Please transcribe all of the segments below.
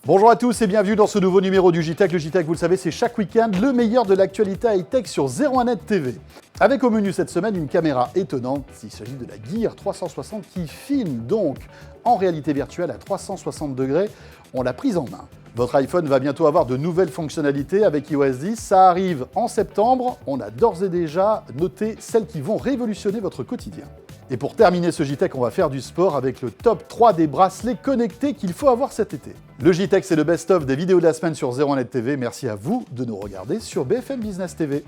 Bonjour à tous et bienvenue dans ce nouveau numéro du JTech. Le JTech, vous le savez, c'est chaque week-end le meilleur de l'actualité high-tech sur 01net TV. Avec au menu cette semaine une caméra étonnante, il s'agit de la Gear 360 qui filme donc en réalité virtuelle à 360 degrés. On l'a prise en main. Votre iPhone va bientôt avoir de nouvelles fonctionnalités avec iOS 10. Ça arrive en septembre. On a d'ores et déjà noté celles qui vont révolutionner votre quotidien. Et pour terminer ce JTech, on va faire du sport avec le top 3 des bracelets connectés qu'il faut avoir cet été. Le JTech, c'est le best-of des vidéos de la semaine sur 01net TV. Merci à vous de nous regarder sur BFM Business TV.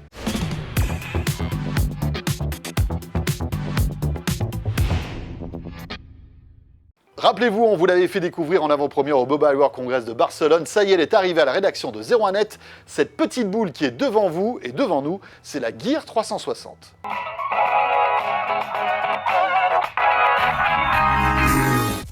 Rappelez-vous, on vous l'avait fait découvrir en avant-première au Mobile World Congress de Barcelone. Ça y est, elle est arrivée à la rédaction de 01net. Cette petite boule qui est devant vous et devant nous, c'est la Gear 360.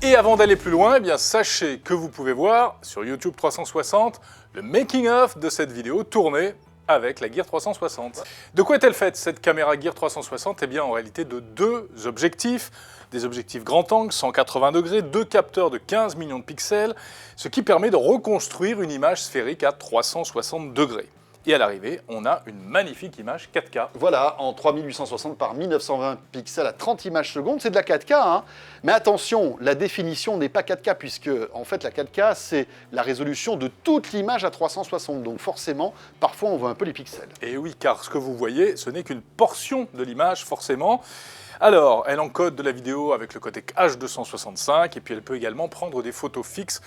Et avant d'aller plus loin, eh bien, sachez que vous pouvez voir sur YouTube 360 le making-of de cette vidéo tournée avec la Gear 360. De quoi est-elle faite cette caméra Gear 360 ? Eh bien en réalité de deux objectifs, des objectifs grand angle, 180 degrés, deux capteurs de 15 millions de pixels, ce qui permet de reconstruire une image sphérique à 360 degrés. Et à l'arrivée, on a une magnifique image 4K. Voilà, en 3860 par 1920 pixels à 30 images secondes, c'est de la 4K, hein. Mais attention, la définition n'est pas 4K, puisque en fait la 4K, c'est la résolution de toute l'image à 360. Donc forcément, parfois on voit un peu les pixels. Et oui, car ce que vous voyez, ce n'est qu'une portion de l'image, forcément. Alors, elle encode de la vidéo avec le codec H265, et puis elle peut également prendre des photos fixes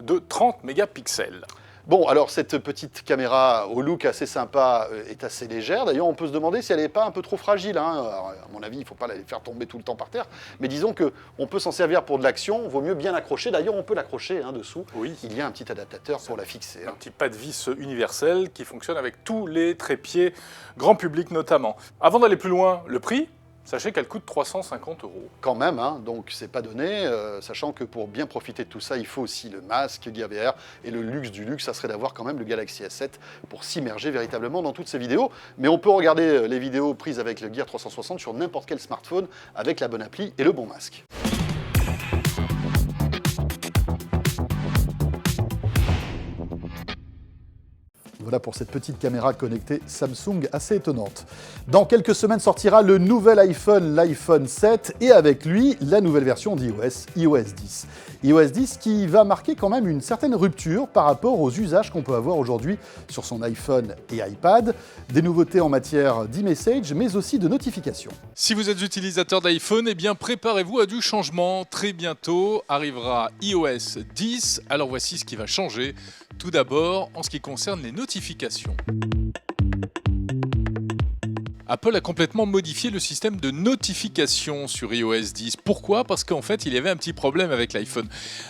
de 30 mégapixels. Bon, alors cette petite caméra au look assez sympa est assez légère. D'ailleurs, on peut se demander si elle n'est pas un peu trop fragile, hein. Alors, à mon avis, il ne faut pas la faire tomber tout le temps par terre. Mais disons qu'on peut s'en servir pour de l'action. Vaut mieux bien l'accrocher. D'ailleurs, on peut l'accrocher dessous. Oui. Il y a un petit adaptateur pour la fixer. Un petit pas de vis universel qui fonctionne avec tous les trépieds, grand public notamment. Avant d'aller plus loin, le prix ? Sachez qu'elle coûte 350 €. Quand même, hein, donc c'est pas donné, sachant que pour bien profiter de tout ça, il faut aussi le masque Gear VR, et le luxe du luxe, ça serait d'avoir quand même le Galaxy S7 pour s'immerger véritablement dans toutes ces vidéos. Mais on peut regarder les vidéos prises avec le Gear 360 sur n'importe quel smartphone avec la bonne appli et le bon masque. Voilà pour cette petite caméra connectée Samsung assez étonnante. Dans quelques semaines sortira le nouvel iPhone, l'iPhone 7, et avec lui, la nouvelle version d'iOS, iOS 10. iOS 10 qui va marquer quand même une certaine rupture par rapport aux usages qu'on peut avoir aujourd'hui sur son iPhone et iPad. Des nouveautés en matière d'e-message, mais aussi de notifications. Si vous êtes utilisateur d'iPhone, eh bien préparez-vous à du changement. Très bientôt arrivera iOS 10. Alors voici ce qui va changer. Tout d'abord, en ce qui concerne les notifications. Apple a complètement modifié le système de notification sur iOS 10. Pourquoi ? Parce qu'en fait, il y avait un petit problème avec l'iPhone.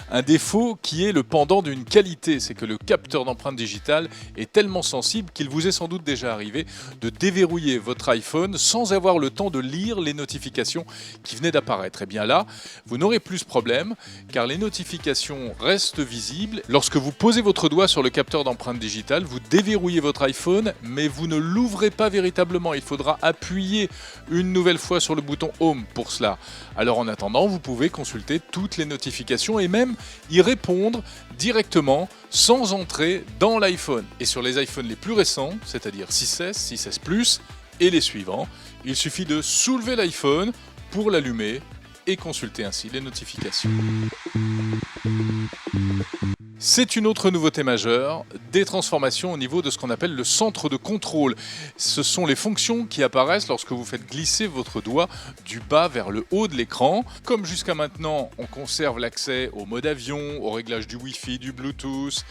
Un défaut qui est le pendant d'une qualité, c'est que le capteur d'empreinte digitale est tellement sensible qu'il vous est sans doute déjà arrivé de déverrouiller votre iPhone sans avoir le temps de lire les notifications qui venaient d'apparaître. Et bien là, vous n'aurez plus ce problème, car les notifications restent visibles. Lorsque vous posez votre doigt sur le capteur d'empreinte digitale, vous déverrouillez votre iPhone, mais vous ne l'ouvrez pas véritablement. Il faudra appuyer une nouvelle fois sur le bouton Home pour cela. Alors en attendant, vous pouvez consulter toutes les notifications et même y répondre directement sans entrer dans l'iPhone. Et sur les iPhones les plus récents, c'est-à-dire 6S, 6S Plus et les suivants, il suffit de soulever l'iPhone pour l'allumer et consulter ainsi les notifications. C'est une autre nouveauté majeure, des transformations au niveau de ce qu'on appelle le centre de contrôle. Ce sont les fonctions qui apparaissent lorsque vous faites glisser votre doigt du bas vers le haut de l'écran. Comme jusqu'à maintenant, on conserve l'accès au mode avion, au réglage du Wi-Fi, du Bluetooth,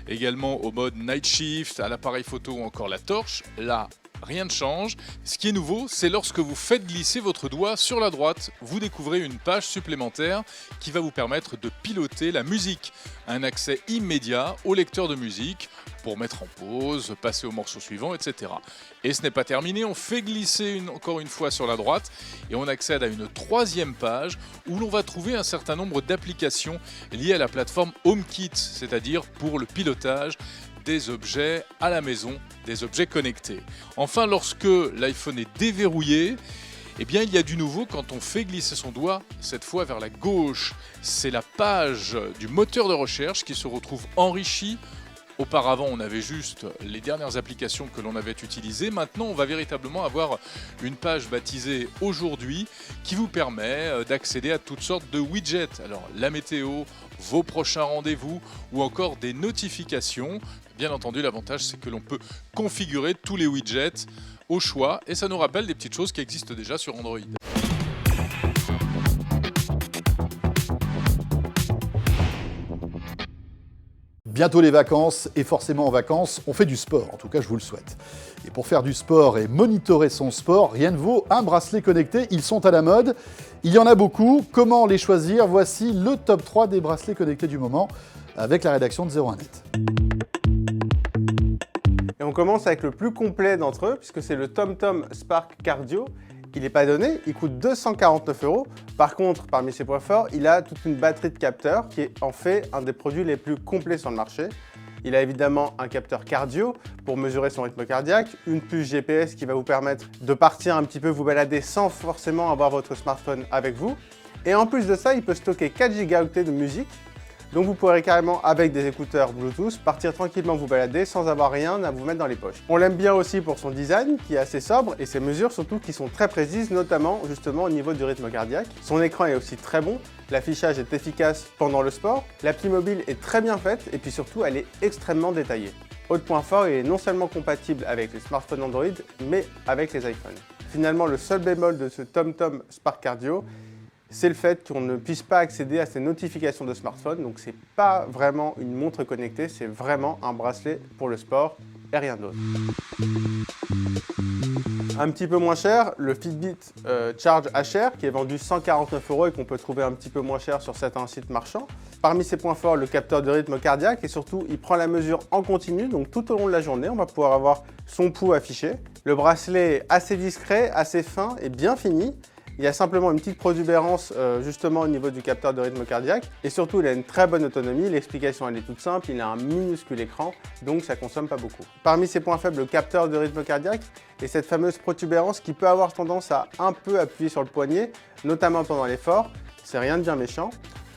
également au mode Night Shift, à l'appareil photo ou encore la torche. Là, rien ne change. Ce qui est nouveau, c'est lorsque vous faites glisser votre doigt sur la droite, vous découvrez une page supplémentaire qui va vous permettre de piloter la musique. Un accès immédiat au lecteur de musique pour mettre en pause, passer au morceau suivant, etc. Et ce n'est pas terminé, on fait glisser encore une fois sur la droite et on accède à une troisième page où l'on va trouver un certain nombre d'applications liées à la plateforme HomeKit, c'est-à-dire pour le pilotage des objets à la maison, des objets connectés. Enfin, lorsque l'iPhone est déverrouillé, Eh bien, il y a du nouveau quand on fait glisser son doigt, cette fois vers la gauche. C'est la page du moteur de recherche qui se retrouve enrichie. Auparavant, on avait juste les dernières applications que l'on avait utilisées. Maintenant, on va véritablement avoir une page baptisée « Aujourd'hui » qui vous permet d'accéder à toutes sortes de widgets. Alors, la météo, vos prochains rendez-vous ou encore des notifications. Bien entendu, l'avantage, c'est que l'on peut configurer tous les widgets au choix et ça nous rappelle des petites choses qui existent déjà sur Android. Bientôt les vacances, et forcément en vacances, on fait du sport, en tout cas je vous le souhaite. Et pour faire du sport et monitorer son sport, rien ne vaut un bracelet connecté, ils sont à la mode. Il y en a beaucoup, comment les choisir? Voici le top 3 des bracelets connectés du moment, avec la rédaction de 01net. Et on commence avec le plus complet d'entre eux, puisque c'est le TomTom Spark Cardio. Il n'est pas donné, il coûte 249 €. Par contre, parmi ses points forts, il a toute une batterie de capteurs qui est en fait un des produits les plus complets sur le marché. Il a évidemment un capteur cardio pour mesurer son rythme cardiaque, une puce GPS qui va vous permettre de partir un petit peu vous balader sans forcément avoir votre smartphone avec vous. Et en plus de ça, il peut stocker 4 Go de musique. Donc vous pourrez carrément, avec des écouteurs Bluetooth, partir tranquillement vous balader sans avoir rien à vous mettre dans les poches. On l'aime bien aussi pour son design, qui est assez sobre, et ses mesures surtout qui sont très précises, notamment justement au niveau du rythme cardiaque. Son écran est aussi très bon, l'affichage est efficace pendant le sport, l'appli mobile est très bien faite, et puis surtout elle est extrêmement détaillée. Autre point fort, il est non seulement compatible avec les smartphones Android, mais avec les iPhones. Finalement, le seul bémol de ce TomTom Spark Cardio, c'est le fait qu'on ne puisse pas accéder à ces notifications de smartphone. Donc c'est pas vraiment une montre connectée, c'est vraiment un bracelet pour le sport et rien d'autre. Un petit peu moins cher, le Fitbit Charge HR qui est vendu 149 € et qu'on peut trouver un petit peu moins cher sur certains sites marchands. Parmi ses points forts, le capteur de rythme cardiaque et surtout il prend la mesure en continu, donc tout au long de la journée on va pouvoir avoir son pouls affiché. Le bracelet est assez discret, assez fin et bien fini. Il y a simplement une petite protubérance justement au niveau du capteur de rythme cardiaque et surtout il a une très bonne autonomie, l'explication elle est toute simple, il a un minuscule écran donc ça consomme pas beaucoup. Parmi ses points faibles, le capteur de rythme cardiaque et cette fameuse protubérance qui peut avoir tendance à un peu appuyer sur le poignet, notamment pendant l'effort, c'est rien de bien méchant.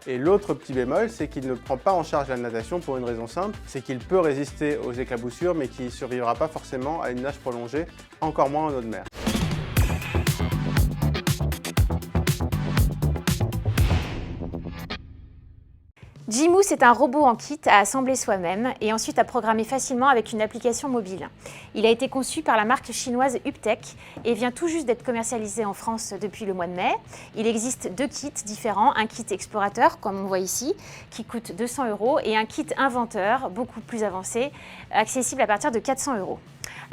Et l'autre petit bémol, c'est qu'il ne prend pas en charge la natation pour une raison simple, c'est qu'il peut résister aux éclaboussures mais qu'il ne survivra pas forcément à une nage prolongée, encore moins en eau de mer. Jimou, c'est un robot en kit à assembler soi-même et ensuite à programmer facilement avec une application mobile. Il a été conçu par la marque chinoise Uptech et vient tout juste d'être commercialisé en France depuis le mois de mai. Il existe 2 kits différents, un kit explorateur, comme on voit ici, qui coûte 200 € et un kit inventeur, beaucoup plus avancé, accessible à partir de 400 €.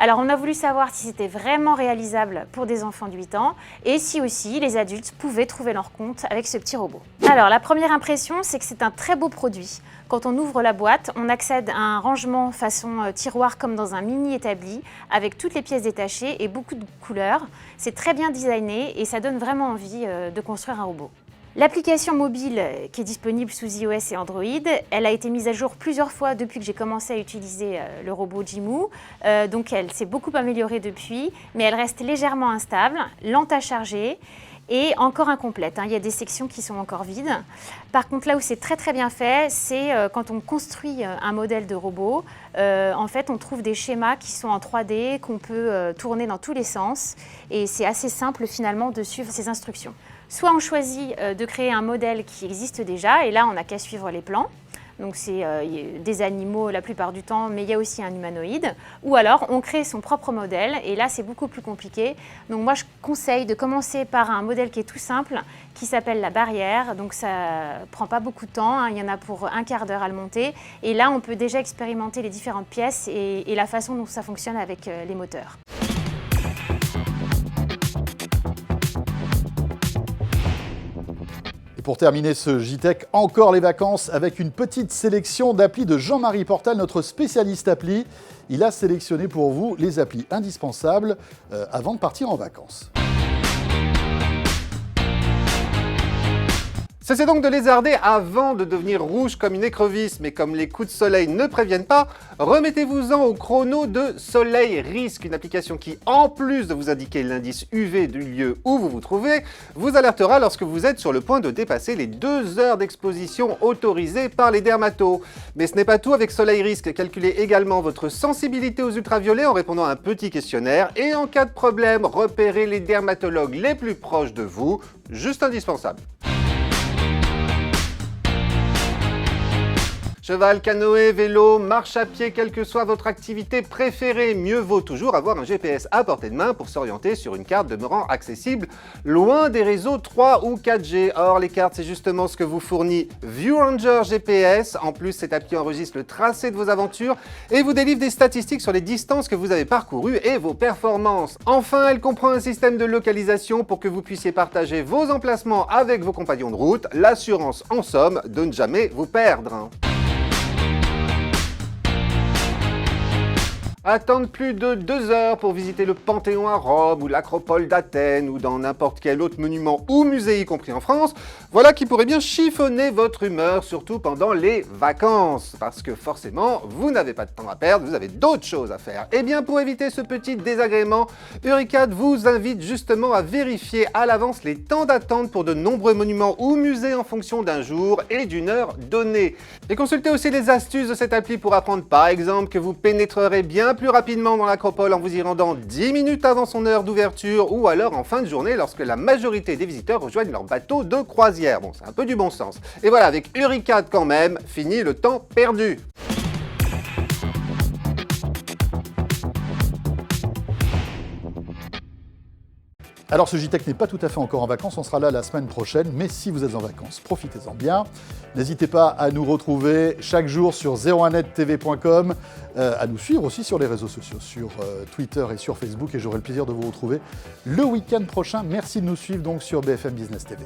Alors on a voulu savoir si c'était vraiment réalisable pour des enfants de 8 ans et si aussi les adultes pouvaient trouver leur compte avec ce petit robot. Alors la première impression, c'est que c'est un très beau produit. Quand on ouvre la boîte, on accède à un rangement façon tiroir comme dans un mini établi avec toutes les pièces détachées et beaucoup de couleurs. C'est très bien designé et ça donne vraiment envie de construire un robot. L'application mobile qui est disponible sous iOS et Android, elle a été mise à jour plusieurs fois depuis que j'ai commencé à utiliser le robot Jimou. Donc elle s'est beaucoup améliorée depuis, mais elle reste légèrement instable, lente à charger et encore incomplète. Il y a des sections qui sont encore vides. Par contre, là où c'est très bien fait, c'est quand on construit un modèle de robot. En fait, on trouve des schémas qui sont en 3D, qu'on peut tourner dans tous les sens. Et c'est assez simple finalement de suivre ces instructions. Soit on choisit de créer un modèle qui existe déjà, et là on n'a qu'à suivre les plans. Donc c'est des animaux la plupart du temps, mais il y a aussi un humanoïde. Ou alors on crée son propre modèle, et là c'est beaucoup plus compliqué. Donc moi je conseille de commencer par un modèle qui est tout simple, qui s'appelle la barrière. Donc ça prend pas beaucoup de temps, il y en a pour un quart d'heure à le monter. Et là on peut déjà expérimenter les différentes pièces et la façon dont ça fonctionne avec les moteurs. Pour terminer ce JTech, encore les vacances avec une petite sélection d'applis de Jean-Marie Portal, notre spécialiste appli. Il a sélectionné pour vous les applis indispensables avant de partir en vacances. Cessez donc de lézarder avant de devenir rouge comme une écrevisse, mais comme les coups de soleil ne préviennent pas, remettez-vous-en au chrono de Soleil Risque, une application qui, en plus de vous indiquer l'indice UV du lieu où vous vous trouvez, vous alertera lorsque vous êtes sur le point de dépasser les 2 heures d'exposition autorisées par les dermatos. Mais ce n'est pas tout avec Soleil Risque, calculez également votre sensibilité aux ultraviolets en répondant à un petit questionnaire et en cas de problème, repérez les dermatologues les plus proches de vous, juste indispensable. Cheval, canoë, vélo, marche à pied, quelle que soit votre activité préférée, mieux vaut toujours avoir un GPS à portée de main pour s'orienter sur une carte demeurant accessible, loin des réseaux 3 ou 4G. Or, les cartes, c'est justement ce que vous fournit ViewRanger GPS. En plus, cette appli enregistre le tracé de vos aventures et vous délivre des statistiques sur les distances que vous avez parcourues et vos performances. Enfin, elle comprend un système de localisation pour que vous puissiez partager vos emplacements avec vos compagnons de route. L'assurance, en somme, de ne jamais vous perdre. Attendre plus de 2 heures pour visiter le Panthéon à Rome ou l'Acropole d'Athènes ou dans n'importe quel autre monument ou musée y compris en France, voilà qui pourrait bien chiffonner votre humeur, surtout pendant les vacances. Parce que forcément, vous n'avez pas de temps à perdre, vous avez d'autres choses à faire. Et bien pour éviter ce petit désagrément, Euricad vous invite justement à vérifier à l'avance les temps d'attente pour de nombreux monuments ou musées en fonction d'un jour et d'une heure donnée. Et consultez aussi les astuces de cette appli pour apprendre par exemple que vous pénétrerez bien plus rapidement dans l'Acropole en vous y rendant 10 minutes avant son heure d'ouverture ou alors en fin de journée lorsque la majorité des visiteurs rejoignent leur bateau de croisière. Bon, c'est un peu du bon sens. Et voilà, avec Euricad quand même, fini le temps perdu. Alors ce JTech n'est pas tout à fait encore en vacances, on sera là la semaine prochaine, mais si vous êtes en vacances, profitez-en bien. N'hésitez pas à nous retrouver chaque jour sur 01nettv.com, à nous suivre aussi sur les réseaux sociaux, sur Twitter et sur Facebook, et j'aurai le plaisir de vous retrouver le week-end prochain. Merci de nous suivre donc sur BFM Business TV.